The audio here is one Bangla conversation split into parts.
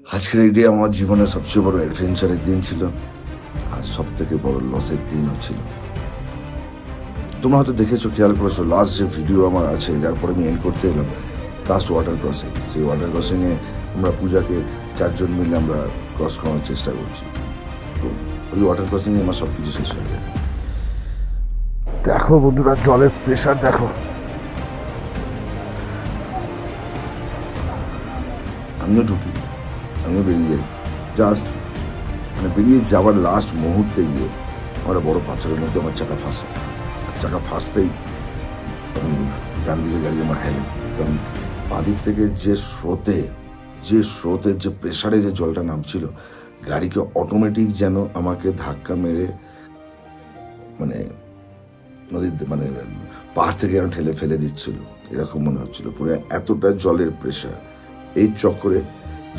আজকের এই ডে আমার জীবনের সবচেয়ে বড় অ্যাডভেঞ্চারের দিন ছিল, আর সব থেকে বড় লসের দিনও ছিল। তোমরা হয়তো দেখেছো, খেয়াল করেছো, লাস্ট যে ভিডিও আমার আছে, যার পরে আমি এন্ড করতে এলাম, লাস্ট ওয়াটার ক্রসিং। সেই ওয়াটার ক্রসিংয়ে আমরা পূজাকে 4 জন মিলে আমরা ক্রস করার চেষ্টা করছি। তো ওই ওয়াটার ক্রসিংয়ে আমার সব কিছু শেষ হয়ে যায়। দেখো বন্ধুরা, জলের প্রেশার দেখো। আমিও ঢুকি, আমিও বেরিয়ে যাই। জাস্ট বেরিয়ে যাওয়ার লাস্ট মুহূর্তে গিয়ে আমরা বড় পাথরের মধ্যে আমার চাকা ফাঁসে। চাকা ফাঁসতেই ডান দিকে গাড়ি আমার হেলে, কারণ বাঁদিক থেকে যে স্রোতে যে প্রেশারে যে জলটা নামছিল, গাড়িকে অটোমেটিক যেন আমাকে ধাক্কা মেরে নদীর পাহাড় থেকে যেন ঠেলে ফেলে দিচ্ছিল, এরকম মনে হচ্ছিল। পুরো এতটা জলের প্রেশার। এই চক্করে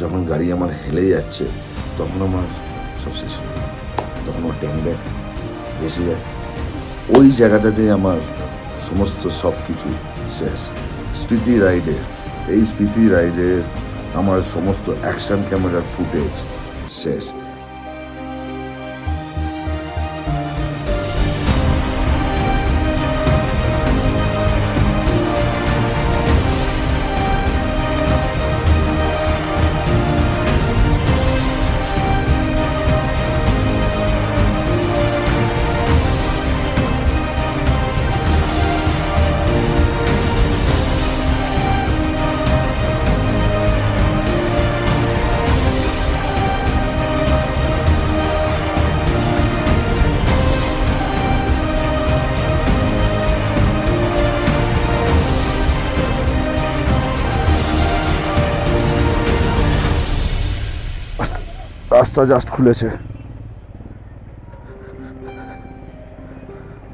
যখন গাড়ি আমার হেলে যাচ্ছে, তখন আমার সব শেষ হয়ে যায়। তখন আমার ট্যাঙ্ক ব্যাগ বেশি যায়। ওই জায়গাটাতে আমার সমস্ত সব কিছু শেষ। স্পিতি রাইডের আমার সমস্ত অ্যাকশন ক্যামেরার ফুটেজ শেষ। রাস্তা জাস্ট খুলেছে,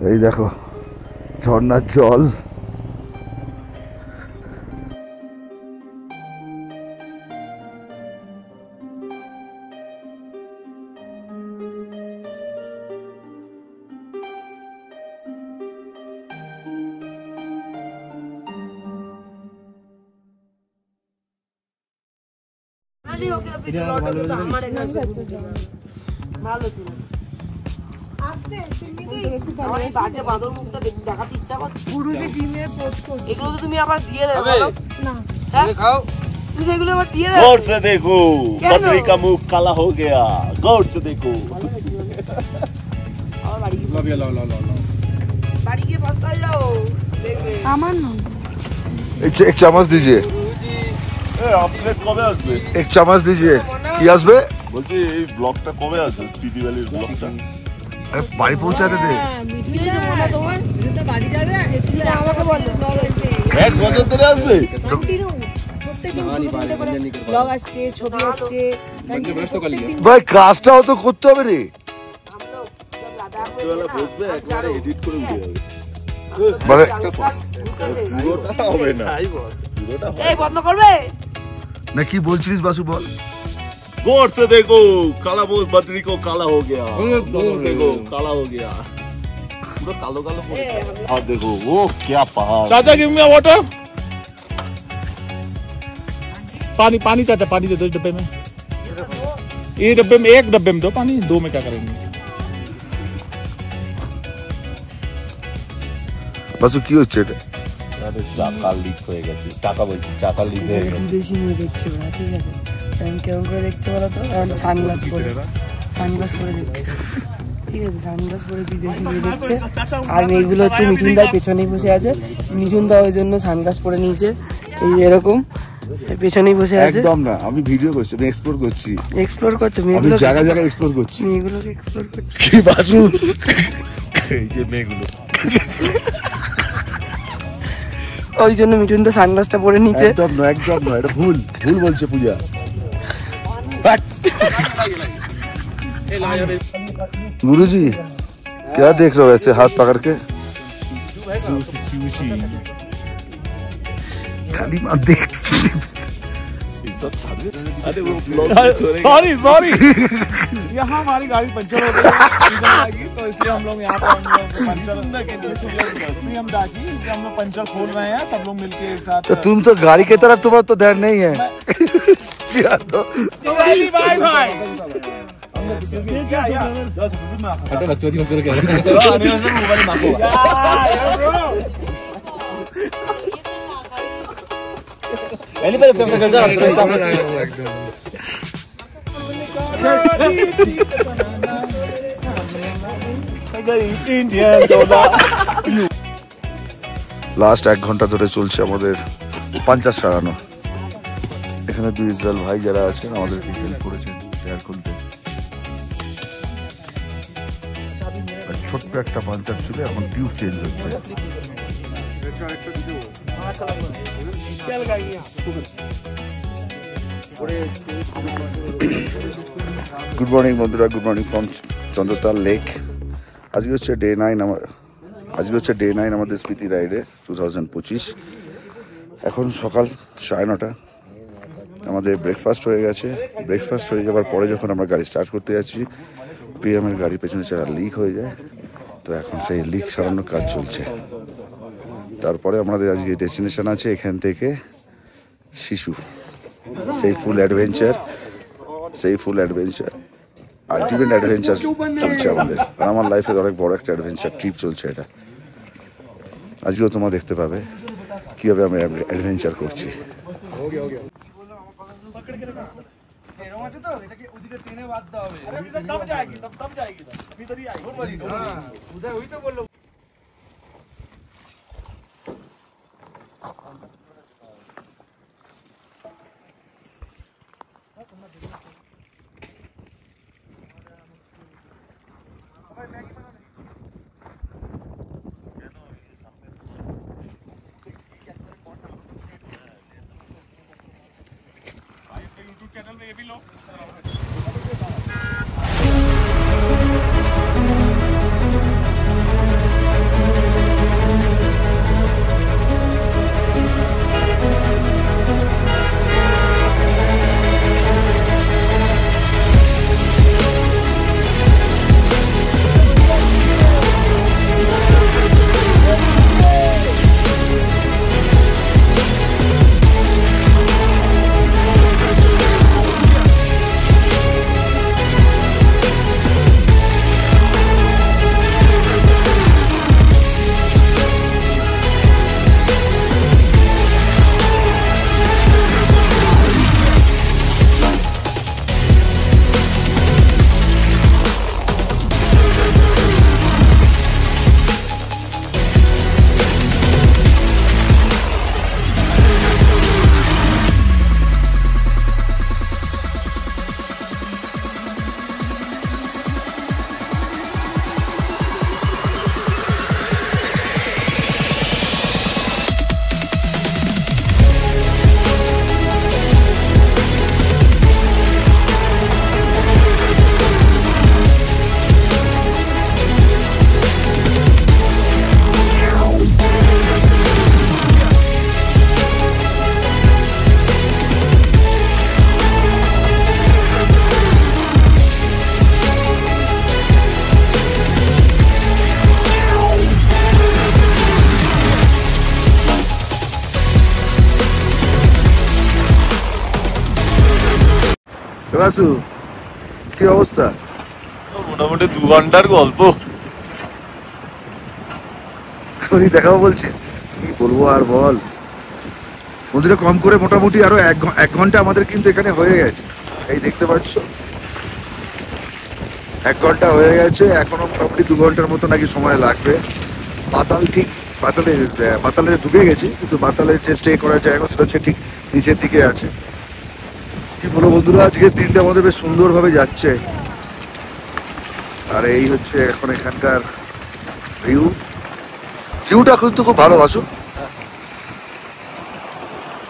এই দেখো ঝর্ণার জল। ভালো ছিল। এগুলো তো তুমি আবার দিয়ে দেবে না, খাও তুমি এগুলো আবার দিয়ে দেবে। गौर से देखो, बद्री का मुंह काला हो गया। गौर से देखो। बाड़ी के पास जाओ, আমার না एक चम्मच दीजिए, আপনি কবে আসবে? एक चम्मच दीजिए। কি আসবে বলছি এই ব্লগটা কবে আসবে? স্পিতি ভ্যালির ব্লগটা আরে বাড়ি পৌঁছাতে দে। আমাকে বলো এক বছর ধরে আসবে? ব্লগ আসছে, ছবি আসছে, ভাই কাজটাও তো করতে হবে রে। রাত্রিবেলা বসবে, একবারে এডিট করে উঠে যাবে। মানে পুরোটা হবে না, পুরোটা হবে। এই বন্ধ করবে না, কি বলছিস বাসু বল। गौर से देखो, काला वो बद्री को काला हो गया। देखो काला हो गया, पूरा कालो कालो। और देखो वो क्या पहाड़। चाचा गिव मी वाटर। पानी चाचा, पानी दे दो डब्बे में। ये डब्बे में, एक डब्बे में दो पानी, 2 में क्या करेंगे? বাসু কি হচ্ছে এটা? টাকা লিক হয়ে গেছে, টাকা বলছি চাকা লিক হয়ে গেছে। বিদেশি মেয়ে দেখছো না, ঠিক আছে? আমি কেমন করে দেখতে বলো তো? সানগ্লাস পরে দেখছে, ঠিক আছে? সানগ্লাস পরে বিদেশি মেয়ে দেখছে। আর মেয়েগুলো হচ্ছে মিঠুন দার পেছনেই বসে আছে। মিঠুন দা ওই জন্য সানগ্লাস পরে নিয়েছে, এই এরকম পেছনেই বসে আছে। একদম না, আমি ভিডিও করছি, আমি এক্সপ্লোর করছি। এক্সপ্লোর করছো আমি মেয়েগুলো, জায়গা জায়গা এক্সপ্লোর করছি। মেয়েগুলোকে এক্সপ্লোর করছো। কি বাসু, এই যে মেয়েগুলো ওই জন্য মিঠুন দা সানগ্লাসটা পরে নিচে। একদম না, এটা ভুল বলছে পূজা। गुरुजी क्या देख रहे हो ऐसे हाथ पकड़ के? खाली मत देख। सॉरी यहाँ हमारी गाड़ी पंचर हो गई, तो इसलिए हम लोग यहाँ पर हम लोग पंचर खोल रहे हैं सब लोग मिलके एक साथ। तो तुम तो गाड़ी की तरफ तुम्हारा तो ध्यान नहीं है। चिया तो भाई भाई भाई ada lah cuci masuk ke ini pada film kerja last 1 ঘন্টা ধরে চলছে আমাদের পাঞ্চাশ সারানো। এখানে দুই ইসরায়েল ভাই যারা আছেন আমাদেরকে হেল্প করেছেন শেয়ার খুলতে। ছোট্ট একটা পাঞ্চার ছিল, এখন টিউব চেঞ্জ হচ্ছে। গুড মর্নিং বন্ধুরা, good morning from Chandratal lake. আজকে হচ্ছে ডে 9 আমাদের স্পিতি রাইডে 2025। এখন সকাল 9:30। আমাদের ব্রেকফাস্ট হয়ে গেছে। ব্রেকফাস্ট হয়ে যাওয়ার পরে যখন আমরা গাড়ি স্টার্ট করতে যাচ্ছি, পিএমের গাড়ির পেছনে চাকা লিক হয়ে যায়। তো এখন সেই লিক সারানোর কাজ চলছে। তারপরে আমাদের আজকে ডেস্টিনেশন আছে এখান থেকে শিশু। সেই ফুল অ্যাডভেঞ্চার আলটিমেট অ্যাডভেঞ্চার চলছে আমাদের। আর আমার লাইফের অনেক বড় একটা অ্যাডভেঞ্চার ট্রিপ চলছে এটা। আজকেও তোমরা দেখতে পাবে কীভাবে আমি অ্যাডভেঞ্চার করছি। चैनल में ये भी लो। বাসু কি অবস্থা? মোটামুটি 2 ঘন্টার গল্প। তুই দেখাবো বলছিস, কি বলবো আর বল। বন্ধুরা কম করে মোটামুটি আরো 1 ঘন্টা আমাদের কিন্তু এখানে হয়ে গেছে। এই দেখতে পাচ্ছ 1 ঘন্টা হয়ে গেছে, এখনো মোটামুটি 2 ঘন্টার মতো নাকি সময় লাগবে। পাতালে ডুবে গেছি, কিন্তু পাতালের যে স্টে করার জায়গা সেটা হচ্ছে ঠিক নিচের দিকে আছে। কি বলো বন্ধুরা, আজকে দিনটা আমাদের বেশ সুন্দরভাবে যাচ্ছে। আর এই হচ্ছে এখন এখানকার ভিউটা কিন্তু খুব ভালোবাসো,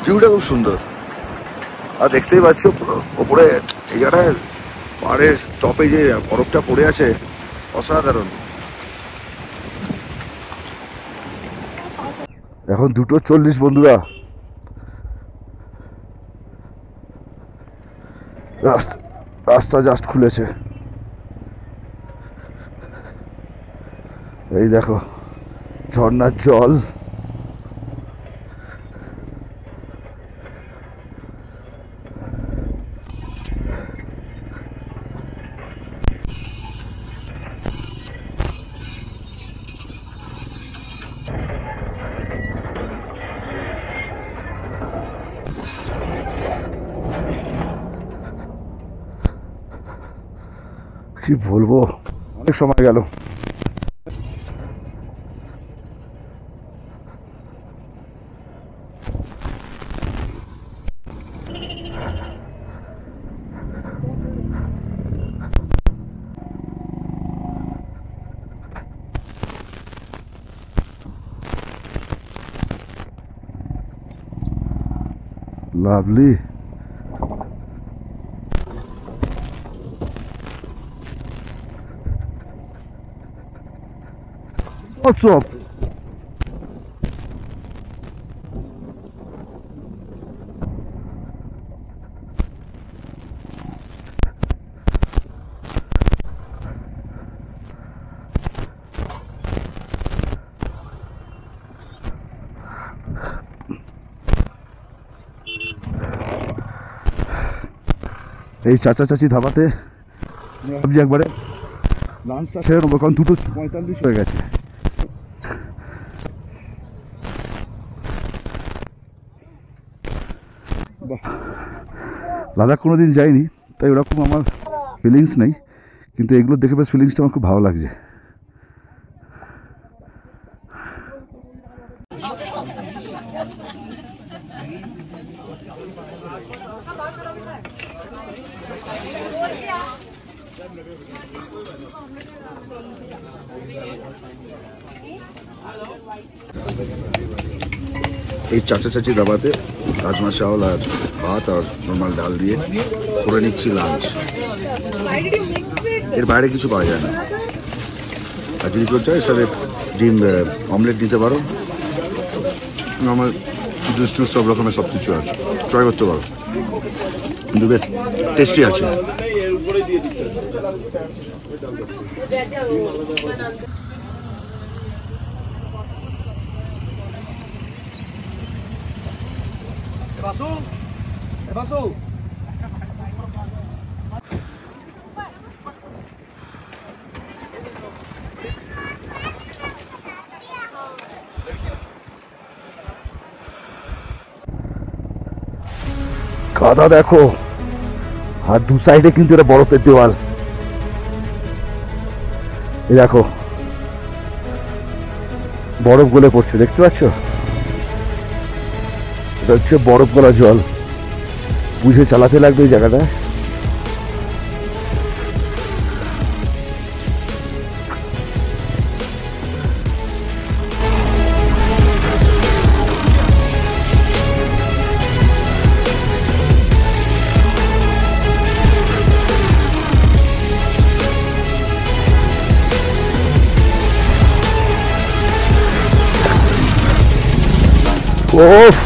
ভিউটা খুব সুন্দর। আর দেখতেই পাচ্ছ ওপরে এই জায়গাটায় পাহাড়ের টপে যে বরফটা পড়ে আছে, অসাধারণ। এখন 2:40 বন্ধুরা। রাস্তা জাস্ট খুলেছে। এই দেখো ঝর্ণার জল, কি বলবো, অনেক সময় গেল। Lovely. What's up? এই চাচা চাচি ধাবাতে ভাবছি একবারে লাঞ্চটা ছেড়ে নেবো, কারণ 2:45 হয়ে গেছে। লাদাখ কোনোদিন যাইনি, তাই ওরকম আমার ফিলিংস নেই, কিন্তু এগুলো দেখে বেশ ফিলিংসটা আমার খুব ভালো লাগছে। এই চাচা চাচি দাবাতে রাজমা চাওয়াল আর ভাত আর নর্মাল ডাল দিয়ে করে নিচ্ছি লাঞ্চ। এর বাইরে কিছু পাওয়া যায় না। আর যদি কেউ চায় সাথে ডিম অমলেট দিতে পারো, নর্মাল জুস টুস সব রকমের সব কিছু আছে, ট্রাই করতে পারো, কিন্তু বেশ টেস্টি আছে। কাদা দেখো, আর দু সাইডে কিন্তু এটা বরফের দেওয়াল। এই দেখো বরফ গলে পড়ছে, দেখতে পাচ্ছ? এটা হচ্ছে বরফ গলা জল। বুঝে চালাতে লাগবে এই জায়গাটা। ওফ,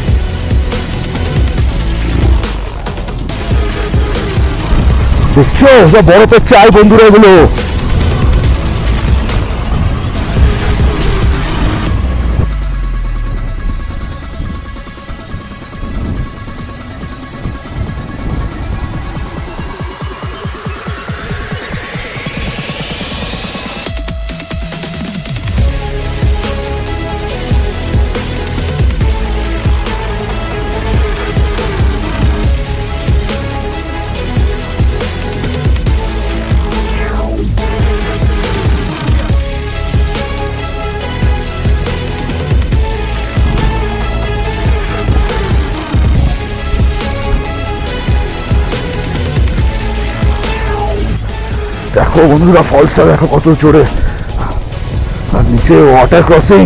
দেখছো বরফের চাই বন্ধুরা এগুলো। দেখো বন্ধুরা ফলসটা দেখো কত জোরে, আর নিচে ওয়াটার ক্রসিং।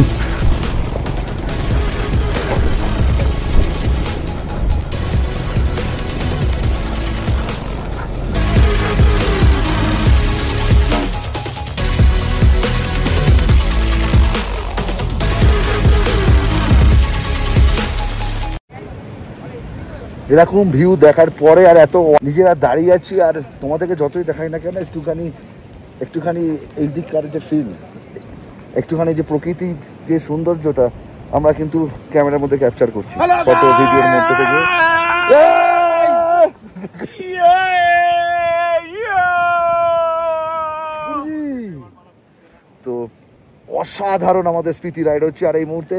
এরকম ভিউ দেখার পরে আর এত নিজেরা দাঁড়িয়ে আছি, আর তোমাদেরকে যতই দেখাই না কেন একটুখানি এই দিককার যে ফিল, একটুখানি যে প্রকৃতি যে সৌন্দর্যটা আমরা কিন্তু ক্যামেরার মধ্যে ক্যাপচার করছি কত ভিডিওর মধ্যে থেকে। তো অসাধারণ আমাদের স্পিতি রাইড হচ্ছে, আর এই মুহূর্তে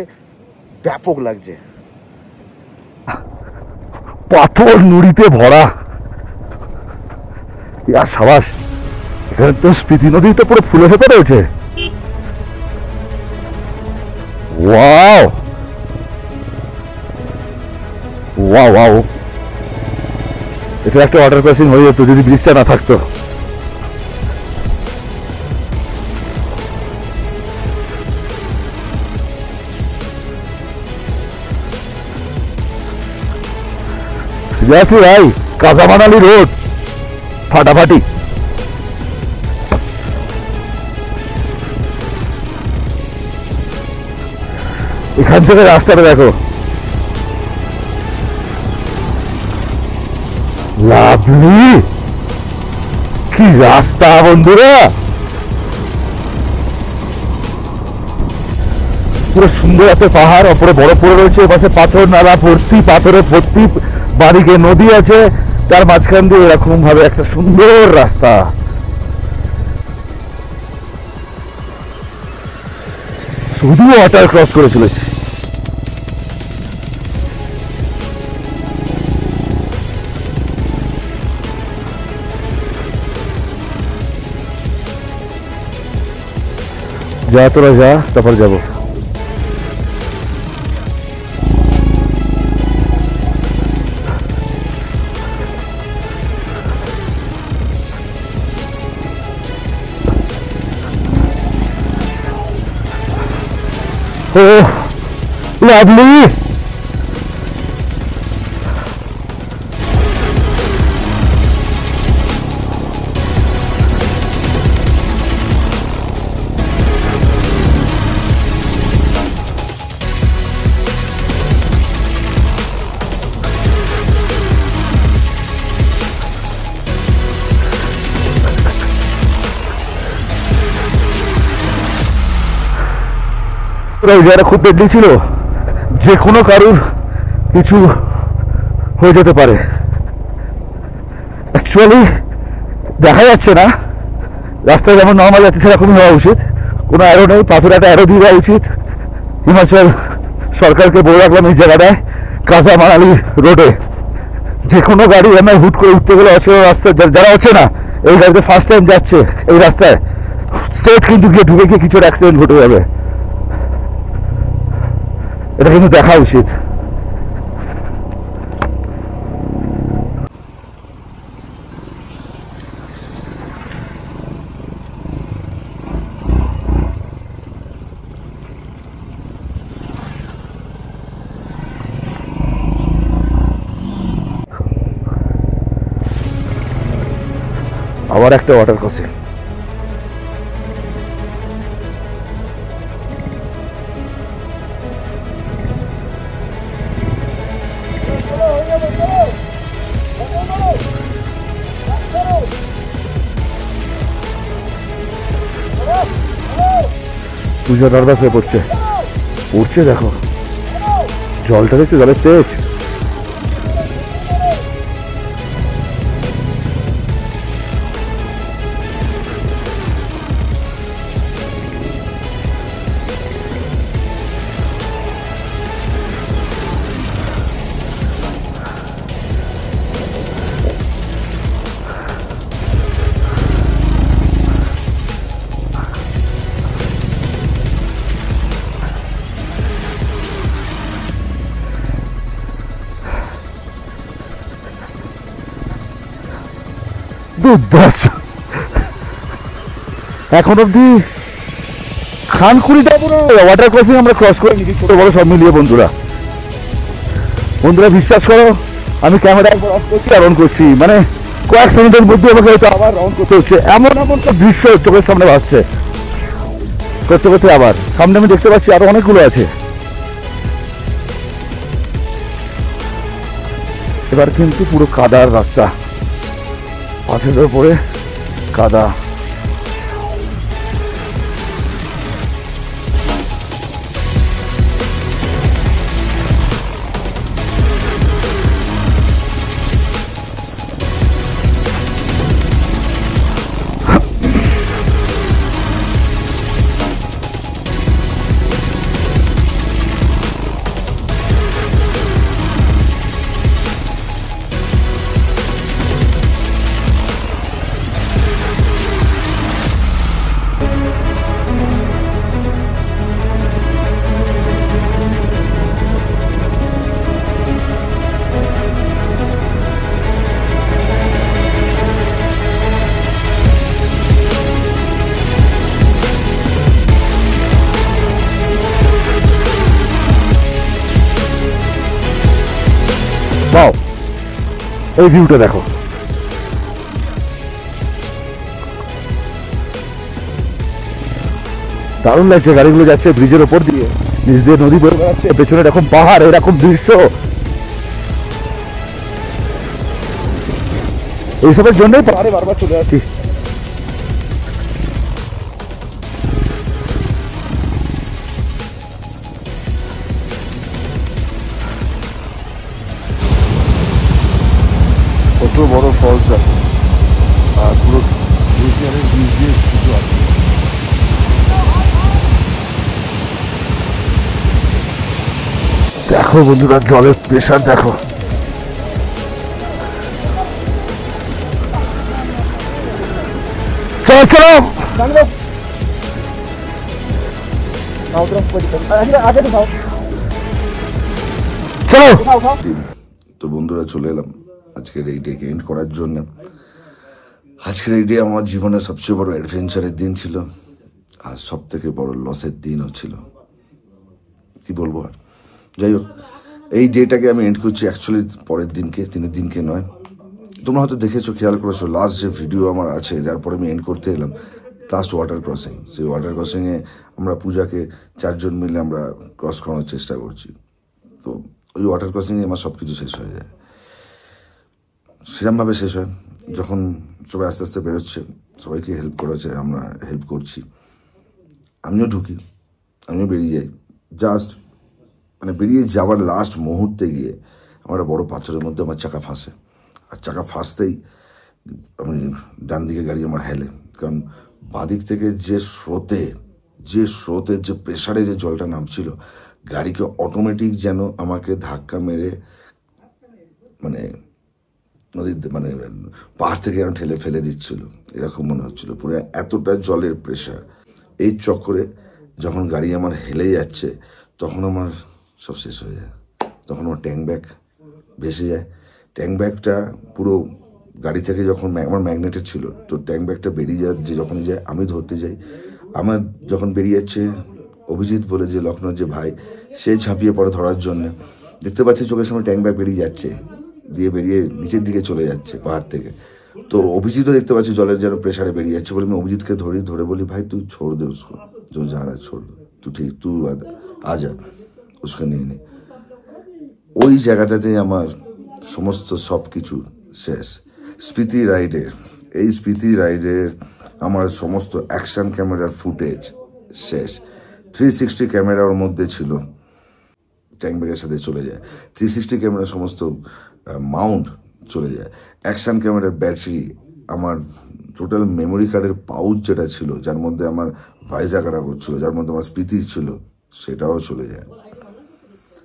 ব্যাপক লাগছে। পাথর নুড়িতে ভরা, সাবাস। তো স্পিতি নদী তো পুরো ফুলে ফেপে রয়েছে। ওয়াও ওয়াও ওয়াও, এটা একটা ওয়াটার ক্রসিং হয়ে যেত যদি ব্রিজটা না থাকতো। সিরিয়াসলি ভাই, কাজামানালি রোড ফাটাফাটি। এখান থেকে রাস্তাটা দেখো, লাভলি, কি রাস্তা বন্ধুরা, পুরো সুন্দর একটা পাহাড়, ওপরে বরফ পড়ে রয়েছে, পাশে পাথর নালা ভর্তি, পাথরে ভর্তি, বাদিকে নদী আছে, তার মাঝখান দিয়ে এরকম ভাবে একটা সুন্দর রাস্তা। শুধু ওয়াটার ক্রস করে চলেছে। যা তোরা যা, তারপর যাবো। Oh, lovely! এই জায়গাটা খুব ডেডলি ছিল, যে কোনো কারুর কিছু হয়ে যেতে পারে। অ্যাকচুয়ালি দেখা যাচ্ছে না, রাস্তায় যেমন নর্মাল যাচ্ছে সেরকমই হওয়া উচিত, কোনো অ্যারো নেই, পাথর একটা অ্যারো দিয়ে দেওয়া উচিত। হিমাচল সরকারকে বলে রাখলাম এই জায়গাটায় কাজামানালি রোডে যে কোনো গাড়ি এমন হুট করে উঠতে গেলে অচেনা রাস্তায়, যারা অচেনা এই গাড়িতে ফার্স্ট টাইম যাচ্ছে এই রাস্তায়, স্ট্রেট কিন্তু গিয়ে ঢুকে গিয়ে কিছু অ্যাক্সিডেন্ট ঘটে যাবে। এটা কিন্তু দেখা উচিত। আবার একটা ওয়াটার ক্রসিং। পূজা নার্ভাস হয়ে পড়ছে, উঠছে দেখো, জলটা দেখছো, জলের তেজ। দুর্ধর্ষ। এখন অব্দি খানকুড়িটা পুরো ওয়াটার ক্রসিং আমরা ক্রস করে নিচ্ছি, ছোট বড় সব মিলিয়ে। বন্ধুরা বিশ্বাস করো, আমি ক্যামেরা একবার অফ করছি আর অন করছি, মানে কয়েক সেকেন্ডের মধ্যে আমাকে হয়তো আবার অন করতে হচ্ছে। এমন সব দৃশ্য চোখের সামনে ভাসছে, করতে করতে আবার সামনে আমি দেখতে পাচ্ছি আরো অনেকগুলো আছে। এবার কিন্তু পুরো কাদার রাস্তা, পাথরের উপরে কাদা। এই ভিউটা দেখো, দারুণ লাগছে। গাড়িগুলো যাচ্ছে ব্রিজের ওপর দিয়ে, নিচ দিয়ে নদী বয়ে বেড়াচ্ছে, পেছনে এরকম পাহাড়, এরকম দৃশ্য। এইসবের জন্যই পাহাড়ে বারবার চলে আসি। কত বড় ফলস আছে, আর পুরো গ্লেসিয়ারের বীজ দিয়ে কিছু আছে। দেখো বন্ধুরা, জলের প্রেশার দেখো। চলো চলো, চলো। তো বন্ধুরা, চলে এলাম আজকের এই ডেকে এন্ড করার জন্য। আজকের এই ডে আমার জীবনের সবচেয়ে বড় অ্যাডভেঞ্চারের দিন ছিল, আর সব থেকে বড় লসের দিনও ছিল। কি বলবো আর, যাই হোক, এই ডেটাকে আমি এন্ড করছি অ্যাকচুয়ালি পরের দিনকে, দিনের দিনকে নয়। তোমরা হয়তো দেখেছো, খেয়াল করেছো, লাস্ট যে ভিডিও আমার আছে যার পরে আমি এন্ড করতে এলাম, লাস্ট ওয়াটার ক্রসিং। সেই ওয়াটার ক্রসিংয়ে আমরা পূজাকে 4 জন মিলে আমরা ক্রস করানোর চেষ্টা করছি। তো ওই ওয়াটার ক্রসিংয়ে আমার সব কিছু শেষ হয়ে যায়। সেরকমভাবে শেষ হয় যখন সবাই আস্তে আস্তে বেরোচ্ছে, সবাইকে হেল্প করেছে, আমরা হেল্প করছি, আমিও ঢুকি, আমিও বেরিয়ে যাই। জাস্ট মানে বেরিয়ে যাওয়ার লাস্ট মুহূর্তে গিয়ে আমার বড় পাথরের মধ্যে আমার চাকা ফাঁসে। আর চাকা ফাঁসতেই আমি ডান দিকে গাড়ি আমার হেলে, কারণ বাঁদিক থেকে যে স্রোতে যে প্রেশারে যে জলটা নামছিল, গাড়িকে অটোমেটিক যেন আমাকে ধাক্কা মেরে মানে নদীর মানে পাহাড় থেকে যেন ঠেলে ফেলে দিচ্ছিল, এরকম মনে হচ্ছিল। পুরো এতটা জলের প্রেশার। এই চক্করে যখন গাড়ি আমার হেলে যাচ্ছে, তখন আমার সব শেষ হয়ে যায়। তখন আমার ট্যাঙ্ক ব্যাগ ভেসে যায়। ট্যাঙ্ক ব্যাগটা পুরো গাড়ি থেকে যখন আমার ম্যাগনেটেড ছিল, তো ট্যাঙ্ক ব্যাগটা বেরিয়ে যাচ্ছে, যখনই যায় আমি ধরতে যাই। আমার যখন বেরিয়ে যাচ্ছে, অভিজিৎ বলে যে লখনৌর যে ভাই, সে ঝাঁপিয়ে পড়ে ধরার জন্য। দেখতে পাচ্ছি চোখের সামনে ট্যাঙ্ক ব্যাগ বেরিয়ে যাচ্ছে, দিয়ে বেরিয়ে নিচের দিকে চলে যাচ্ছে পাহাড় থেকে। তো অভিজিৎও দেখতে পাচ্ছি জলের যেন প্রেশারে বেরিয়ে যাচ্ছে বলে আমি অভিজিৎকে ধরে বলি, ভাই তুই ছোড় দে উসকো, जो जा रहा है छोड़ दो, तू आ जा, उसको নিয়ে নে। ওই জায়গাটাতে আমার সমস্ত সব কিছু শেষ। স্পিতি রাইডের আমার সমস্ত অ্যাকশন ক্যামেরার ফুটেজ শেষ। 360 ক্যামেরা ওর মধ্যে ছিল, ট্যাঙ্ক ব্যাগের সাথে চলে যায়। 360 ক্যামেরার সমস্ত মাউন্ট চলে যায়। অ্যাকশন ক্যামেরার ব্যাটারি, আমার টোটাল মেমোরি কার্ডের পাউচ যেটা ছিল, যার মধ্যে আমার ভাইজাগ রাখা ছিল, যার মধ্যে আমার স্পিতি ছিল, সেটাও চলে যায়।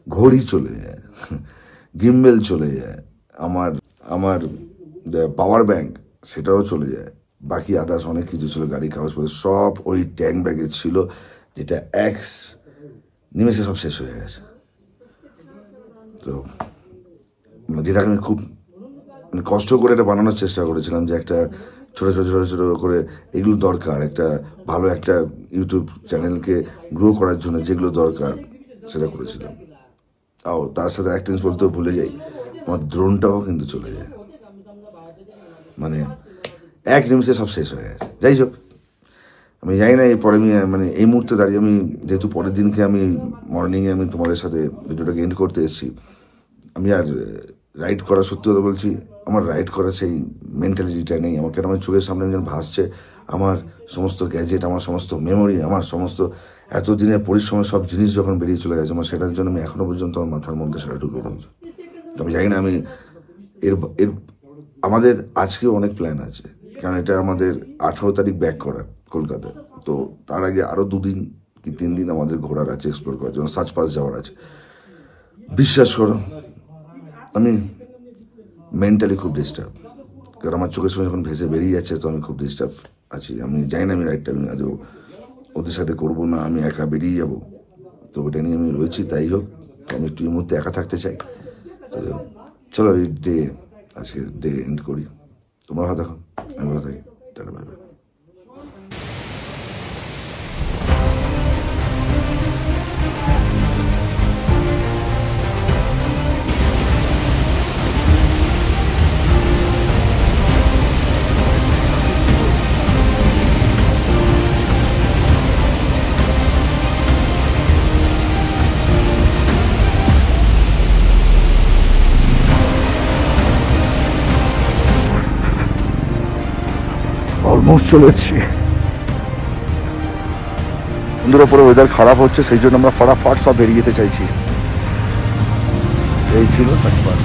ঘড়ি চলে যায়, গিম্বেল চলে যায়, আমার পাওয়ার ব্যাংক সেটাও চলে যায়। বাকি আদার্স অনেক কিছু ছিল, গাড়ি কাগজপত্র সব ওই ট্যাঙ্ক ব্যাগে ছিল, যেটা এক নিমেষে সব শেষ হয়ে গেছে। তো যেটাকে আমি খুব কষ্ট করে এটা বানানোর চেষ্টা করেছিলাম, যে একটা ছোটো করে এগুলো দরকার, একটা ভালো একটা ইউটিউব চ্যানেলকে গ্রো করার জন্য যেগুলো দরকার সেটা করেছিলাম। তার সাথে একটা জিনিস বলতেও ভুলে যাই, আমার ড্রোনটাও কিন্তু চলে যায়, মানে এক নিমিষে সব শেষ হয়ে গেছে। যাই হোক, আমি জানি না এরপরে আমি মানে এই মুহূর্তে দাঁড়িয়ে আমি, যেহেতু পরের দিনকে আমি মর্নিংয়ে আমি তোমাদের সাথে ভিডিওটাকে এন্ড করতে এসেছি, আমি আর রাইড করা, সত্যি কথা বলছি, আমার রাইড করার সেই মেন্টালিটিটা নেই আমার। কেন আমার চোখের সামনে যেন ভাসছে আমার সমস্ত গ্যাজেট, আমার সমস্ত মেমোরি, আমার সমস্ত এতদিনের পরিশ্রমের সব জিনিস যখন বেরিয়ে চলে গেছে আমার, সেটার জন্য আমি এখনো পর্যন্ত আমার মাথার মধ্যে সেটা ঢুকে পড়ছে। আমি জানি না আমি এর আমাদের আজকেও অনেক প্ল্যান আছে, কারণ এটা আমাদের 18 তারিখ ব্যাক করা কলকাতায়। তো তার আগে আরও 2 দিন কি 3 দিন আমাদের ঘোরার আছে, এক্সপ্লোর করার জন্য, সার্চ পাস যাওয়ার আছে। বিশ্বাস করো, আমি মেন্টালি খুব ডিস্টার্ব, কারণ আমার চোখের সামনে যখন ভেসে বেরিয়ে যাচ্ছে, তো আমি খুব ডিস্টার্ব আছি। আমি জানি না আমি রাইডটা আমি আজও ওদের সাথে করবো না, আমি একা বেরিয়ে যাবো, তো ওটা নিয়ে আমি রয়েছি। তাই হোক, আমি একটু এই মুহূর্তে একা থাকতে চাই। তো চলো এই আজকে ডে এন্ড করি। তোমরা ভালো থাকো, আমি ভালো থাকি, টাটা বাই বাই। অলমোস্ট চলে এসেছি। বন্ধুর ওপরে ওয়েদার খারাপ হচ্ছে, সেই জন্য আমরা ফটাফট সব বেরিয়ে যেতে চাইছি। এই ছিল একবার।